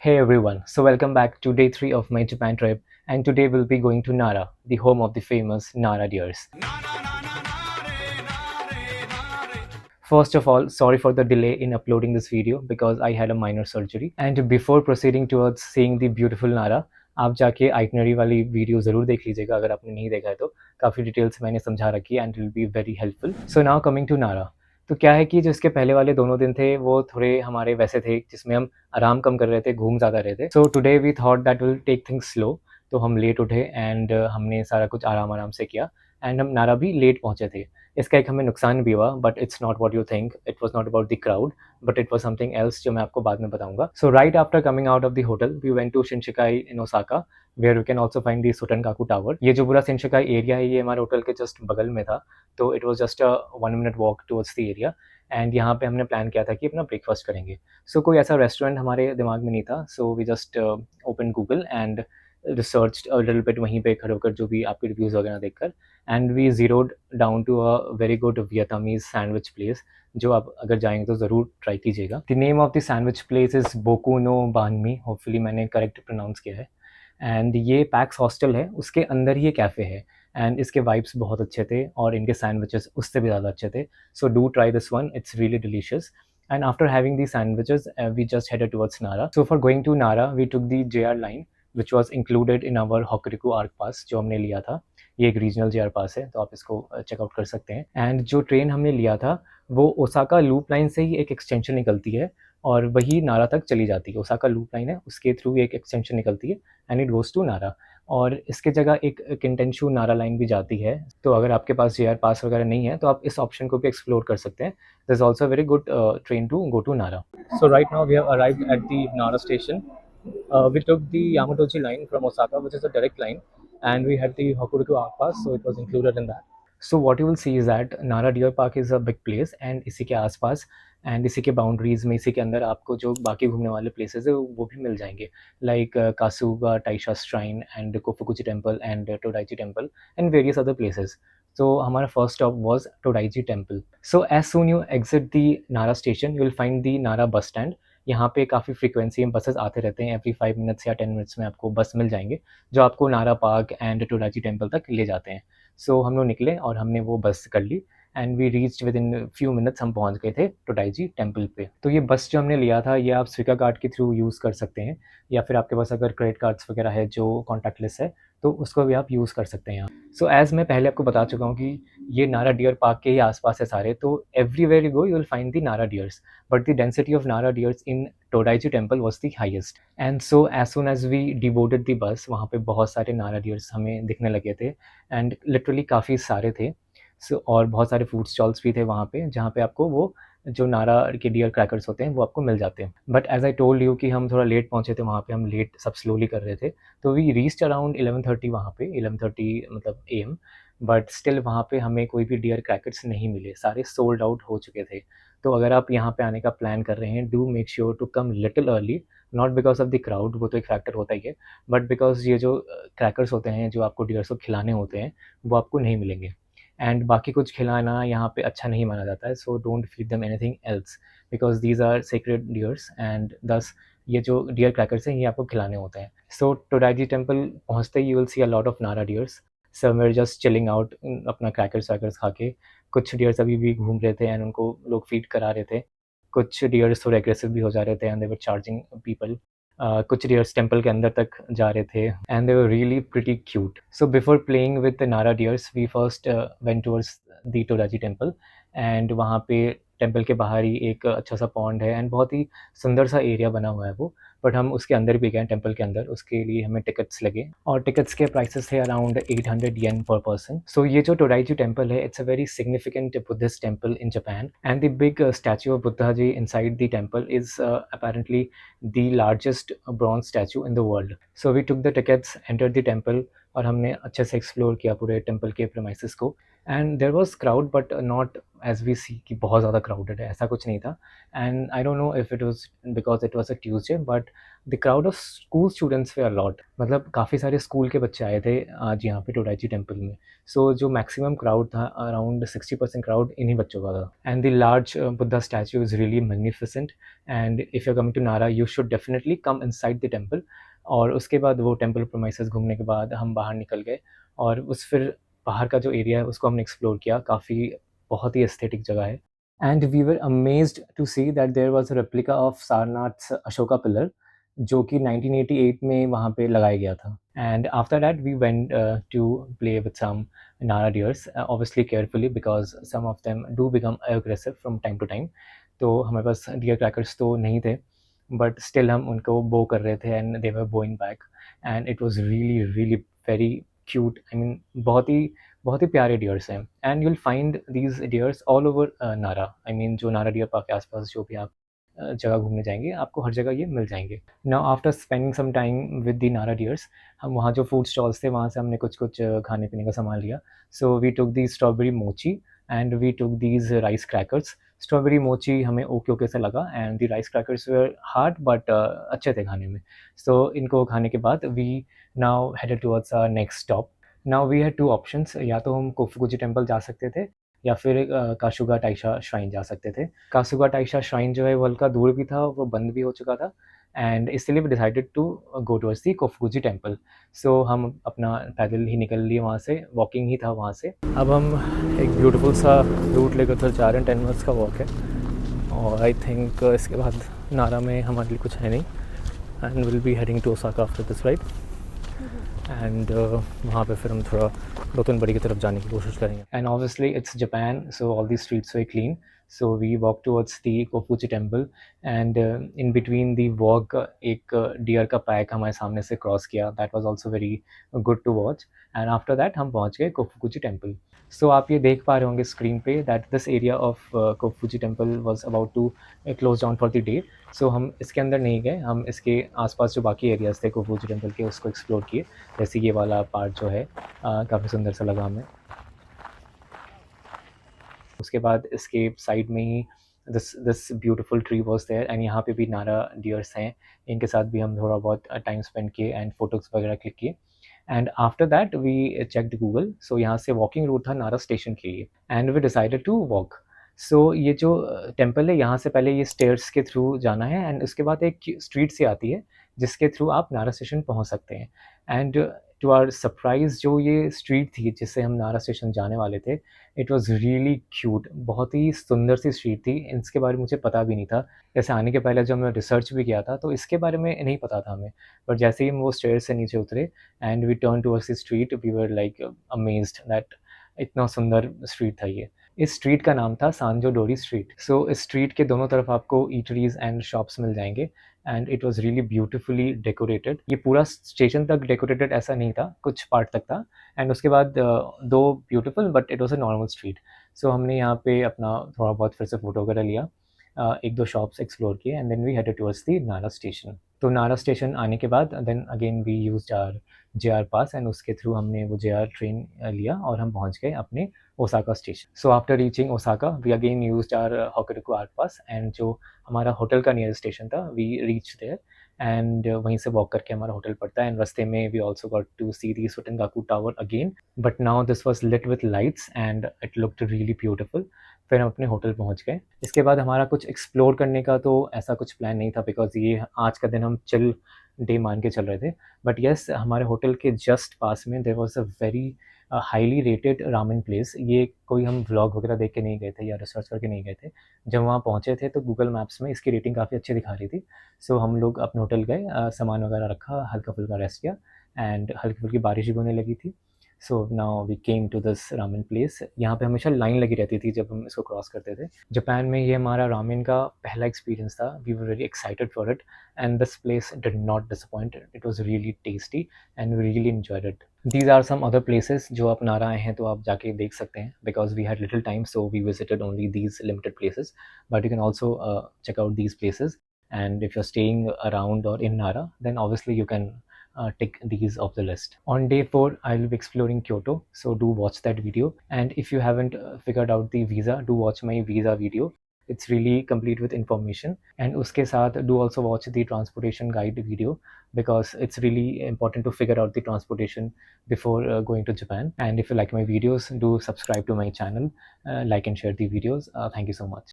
Hey everyone, so welcome back to day 3 of my Japan trip, and today we'll be going to Nara, the home of the famous Nara deers. First of all, sorry for the delay in uploading this video because I had a minor surgery. And before proceeding towards seeing the beautiful Nara, आप जाके itinerary वाली video ज़रूर देख लीजिएगा अगर आपने नहीं देखा है तो काफ़ी डिटेल्स मैंने समझा रखी है and will be very helpful. So now coming to Nara. तो क्या है कि जो इसके पहले वाले दोनों दिन थे वो थोड़े हमारे वैसे थे जिसमें हम आराम कम कर रहे थे, घूम ज़्यादा रहे थे. So today we thought that will take things slow. तो हम लेट उठे एंड हमने सारा कुछ आराम आराम से किया एंड हम नारा भी लेट पहुँचे थे. इसका एक हमें नुकसान भी हुआ but it's not what you think. It was not about the crowd but it was something else जो मैं आपको बाद में बताऊंगा. So right after coming out of the hotel we went to Shinsekai in Osaka where you can also find the Tsutenkaku tower. ये जो पूरा शिनशिकाई area है ये हमारे होटल के जस्ट बगल में था. तो it was just a 1 minute walk towards the area and यहाँ पे हमने प्लान किया था कि अपना ब्रेकफास्ट करेंगे. सो कोई ऐसा रेस्टोरेंट हमारे दिमाग में नहीं था. So we just open Google and research little bit वहीं पे खड़े होकर जो भी आपके रिव्यूज़ वगैरह देखकर and we zeroed down to a very good Vietnamese sandwich place जो आप अगर जाएंगे तो ज़रूर ट्राई कीजिएगा. The name of the sandwich place is Boku no Banh Mi. Hopefully मैंने करेक्ट प्रोनाउंस किया है. एंड ये पैक्स हॉस्टल है, उसके अंदर ही ये कैफ़े है एंड इसके वाइब्स बहुत अच्छे थे और इनके सैंडविचेस उससे भी ज़्यादा अच्छे थे. So do try this one, it's really delicious. And after having these sandwiches, we just headed towards Nara. So for going to Nara, we took the JR line, which was included in our Hokuriku Arc Pass, जो हमने लिया था. ये एक regional JR पास है तो आप इसको चेकआउट कर सकते हैं. एंड जो ट्रेन हमने लिया था वो ओसाका लूप लाइन से ही एक एक्सटेंशन निकलती है और वही नारा तक चली जाती है. ओसाका लूप लाइन है, उसके थ्रू एक एक्सटेंशन निकलती है एंड इट गोज़ टू नारा. और इसके जगह एक किंटेंशु नारा लाइन भी जाती है. तो अगर आपके पास JR पास वगैरह नहीं है तो आप इस ऑप्शन को भी एक्सप्लोर कर सकते हैं. There's also a very good train to go to Nara. So right now we have arrived at the Nara station. We took the Yamatochi line from Osaka, which is a direct line, and we had the Hokuriku Arc Pass, so it was included in that. So what you will see is that Nara Deer Park is a big place, and इसी के आसपास and इसी के boundaries में इसी के अंदर आपको जो बाकी घूमने वाले प्लेसेस है वो भी मिल जाएंगे like Kasuga Taisha shrine and Kofukuji temple and Todaiji temple and various other places. So हमारा first stop was Todaiji Temple. So as soon you exit the Nara station, you will find the Nara bus stand. यहाँ पे काफ़ी frequency में buses आते रहते हैं. Every 5 minutes या 10 minutes में आपको बस मिल जाएंगे जो आपको नारा पार्क एंड टोडाजी टेम्पल तक ले जाते हैं. सो हम लोग निकले और हमने वो बस कर ली and we reached within few minutes. हम पहुँच गए थे टोडाइजी टेम्पल पे. तो ये बस जो हमने लिया था ये आप स्विका कार्ड के थ्रू यूज़ कर सकते हैं या फिर आपके पास अगर क्रेडिट कार्ड्स वगैरह है जो कॉन्टैक्टलेस है तो उसको भी आप यूज़ कर सकते हैं यहाँ. सो एज़ मैं पहले आपको बता चुका हूँ कि ये नारा डियर पार्क के ही आसपास है सारे. तो everywhere you go you will find the Nara deers but the density of Nara deers in Todaiji temple was the highest. And so as soon as we डिवोटेड द बस वहाँ पे बहुत सारे नारा डियर्स हमें दिखने लगे थे एंड लिटरली काफ़ी सारे थे. सो और बहुत सारे फूड स्टॉल्स भी थे वहाँ पे जहाँ पे आपको वो जो नारा के डियर क्रैकर्स होते हैं वो आपको मिल जाते हैं. But as I told you कि हम थोड़ा लेट पहुँचे थे वहाँ पे, हम लेट सब स्लोली कर रहे थे. तो वी रीच्ड अराउंड 11:30 वहाँ पे, 11:30 मतलब AM. बट स्टिल वहाँ पे हमें कोई भी डियर क्रैकर्स नहीं मिले, सारे सोल्ड आउट हो चुके थे. तो अगर आप यहाँ पे आने का प्लान कर रहे हैं do make sure to come little early. Not because of the crowd, वो तो एक फैक्टर होता ही है, बट बिकॉज ये जो क्रैकर्स होते हैं जो आपको डियर्स को खिलाने होते हैं वो आपको नहीं मिलेंगे. एंड बाकी कुछ खिलाना यहाँ पे अच्छा नहीं माना जाता है. So don't feed them anything else because these are sacred deers and दस ये जो डियर क्रैकर्स हैं ये आपको खिलाने होते हैं. सो टोडाइजी टेम्पल पहुँचते ही you will see a lot of Nara deers. So we're just chilling out अपना क्रैकर्स वैकर्स खा के. कुछ डियर्स अभी भी घूम रहे थे एंड उनको लोग फीड करा रहे थे. कुछ डियर्स थोड़े एग्रेसिव भी हो जा रहे थे and they were charging people. कुछ डियर्स टेम्पल के अंदर तक जा रहे थे and they were really pretty cute. So before playing with the Nara deers we first went towards the Todaiji temple and वहाँ पे टेम्पल के बाहर ही एक अच्छा सा पॉन्ड है एंड बहुत ही सुंदर सा एरिया बना हुआ है वो. बट हम उसके अंदर भी गए टेम्पल के अंदर, उसके लिए हमें टिकट्स लगे और टिकट्स के प्राइसेस थे अराउंड 800 येन पर पर्सन. सो ये जो टोडाइजी टेम्पल है it's a very significant Buddhist temple in Japan and the big statue of Buddha ji inside the temple is apparently the largest bronze statue in the world. So we took the tickets, entered the temple, और हमने अच्छे से explore किया पूरे temple के premises को। And there was crowd but not as we see कि बहुत ज़्यादा क्राउडेड है, ऐसा कुछ नहीं था। And I don't know if it was because it was a Tuesday, but the crowd of school students were a lot, मतलब काफ़ी सारे स्कूल के बच्चे आए थे आज यहाँ पे टोराइची टेम्पल में। सो जो मैक्सिमम क्राउड था, अराउंड 60% क्राउड इन्हीं बच्चों का था। And the large Buddha statue is really magnificent, and if you are coming to Nara you should definitely come inside the temple. और उसके बाद वो टेम्पल प्रोमाइसेस घूमने के बाद हम बाहर निकल गए, और उस फिर बाहर का जो एरिया है उसको हमने एक्सप्लोर किया। काफ़ी बहुत ही एस्थेटिक जगह है। And we were amazed to see that there was a replica of Sarnath's Ashoka pillar, जो कि 1988 में वहाँ पे लगाया गया था। And after that we went to play with some Nara deers, obviously carefully because some of them do become aggressive from time to time. तो हमारे पास डियर क्रैकर्स तो नहीं थे, बट स्टिल हम उनको बो कर रहे थे and they were bowing back. And it was really really very cute. I mean बहुत ही प्यारे डियर्स हैं, and you will find these deers all over Nara. I mean जो नारा डियर पार्क के आसपास जो भी आप जगह घूमने जाएंगे, आपको हर जगह ये मिल जाएंगे। Now after spending some time with the Nara deers, हम वहाँ जो फूड स्टॉल्स थे वहाँ से हमने कुछ कुछ खाने पीने का सामान लिया। So we took the strawberry mochi and we took these rice crackers. Strawberry mochi हमें ओके ओके से लगा, and the rice crackers were hard but अच्छे थे खाने में। सो इनको खाने के बाद we now headed towards our next stop. Now we had two options, या तो हम कोफुकुजी टेम्पल जा सकते थे या फिर काशुगा टाइशा श्राइन जा सकते थे। काशुगा टाइशा श्राइन जो है वो हल्का दूर भी था, वो बंद भी हो चुका था, एंड इसलिए we decided to go towards the Kofukuji temple. So हम अपना पैदल ही निकल लिए वहाँ से, वॉकिंग ही था वहाँ से। अब हम एक ब्यूटीफुल सा रूट लेकर उधर जा रहे हैं, 10 मिनट्स का वॉक है, और आई थिंक इसके बाद नारा में हमारे लिए कुछ है नहीं, and will be heading to Osaka after this ride. And वहाँ पे फिर हम थोड़ा दोतनबड़ी की तरफ जाने की कोशिश करेंगे। And obviously it's Japan, so all the streets were clean. So we walk towards the Kofuji temple, and in between the walk एक डियर का पैक हमारे सामने से क्रॉस किया। That was also very good to watch. And after that हम पहुँच गए कोफुजी temple. सो आप ये देख पा रहे होंगे स्क्रीन पे that this area of Kofuji temple was about to close down for the day. So हम इसके अंदर नहीं गए, हम इसके आसपास जो बाकी एरियाज थे कोफुजी टेम्पल के उसको एक्सप्लोर किए। जैसे ये वाला पार्ट जो है काफ़ी सुंदर सा लगा हमें। उसके बाद इसके साइड में ही this this beautiful tree was there, and यहाँ पे भी नारा डियर्स हैं। इनके साथ भी हम थोड़ा बहुत टाइम स्पेंड किए एंड फोटोज़ वगैरह क्लिक किए। And after that we checked Google. So यहाँ से वॉकिंग रूट था नारा स्टेशन के लिए, and we decided to walk. So ये जो टेम्पल है यहाँ से पहले ये स्टेयर्स के थ्रू जाना है, एंड उसके बाद एक स्ट्रीट सी आती है जिसके थ्रू आप नारा स्टेशन पहुँच सकते हैं। एंड टू आवर सरप्राइज़ जो ये स्ट्रीट थी जिससे हम नारा स्टेशन जाने वाले थे, इट वाज़ रियली क्यूट। बहुत ही सुंदर सी स्ट्रीट थी, इसके बारे में मुझे पता भी नहीं था। जैसे आने के पहले जब मैं रिसर्च भी किया था तो इसके बारे में नहीं पता था हमें, बट जैसे ही हम वो स्टेयर्स से नीचे उतरे and we turn towards the street, we were like amazed that इतना सुंदर स्ट्रीट था ये। इस स्ट्रीट का नाम था सांजो डोरी स्ट्रीट। सो इस स्ट्रीट के दोनों तरफ आपको ईटरीज एंड शॉप्स मिल जाएंगे, and it was really beautifully decorated. ये पूरा स्टेशन तक डेकोरेटेड ऐसा नहीं था, कुछ पार्ट तक था, एंड उसके बाद दो beautiful but it was a normal street. So हमने यहाँ पे अपना थोड़ा बहुत फिर से फोटो वगैरह लिया, एक दो शॉप्स एक्सप्लोर किए, and then we headed towards the Nara station. तो नारा स्टेशन आने के बाद then again we used our JR pass, and उसके थ्रू हमने वो जेआर ट्रेन लिया और हम पहुँच गए अपने Osaka station. So after reaching Osaka we again used our Hokuriku art pass, and जो हमारा होटल का नियरेस्ट स्टेशन था वी रीच देयर, एंड वहीं से वॉक करके हमारा होटल पड़ता है। एंड रास्ते में we also got to see the Sutengaku tower again, but now this was lit with lights and it looked really beautiful. फिर हम अपने होटल पहुंच गए। इसके बाद हमारा कुछ एक्सप्लोर करने का तो ऐसा कुछ प्लान नहीं था, बिकॉज ये आज का दिन हम चिल डे मान के चल रहे थे। बट येस, हमारे होटल के जस्ट पास में there was a very highly rated ramen place. ये कोई हम व्लॉग वगैरह देख के नहीं गए थे या रिसर्च करके नहीं गए थे। जब वहाँ पहुँचे थे तो गूगल मैप्स में इसकी रेटिंग काफ़ी अच्छी दिखा रही थी। सो हम लोग अपने होटल गए, सामान वगैरह रखा, हल्का फुल्का रेस्ट किया, एंड हल्की फुल्की बारिश भी होने लगी थी। So now we came to this ramen place. यहाँ पे हमेशा लाइन लगी रहती थी जब हम इसको क्रॉस करते थे। जापान में ये हमारा रामेन का पहला एक्सपीरियंस था। We were very excited for it, and this place did not disappoint. It was really tasty and we really enjoyed it. These are some other places जो आप नारा आए हैं तो आप जाके देख सकते हैं, because we had little time so we visited only these limited places, but you can also check out these places. And if you're staying around or in Nara, then obviously you can tick these off the list. On day 4, I'll be exploring Kyoto, so do watch that video. And if you haven't figured out the visa, do watch my visa video. It's really complete with information. And uske saath, do also watch the transportation guide video, because it's really important to figure out the transportation before going to Japan. And if you like my videos, do subscribe to my channel, like and share the videos. Thank you so much.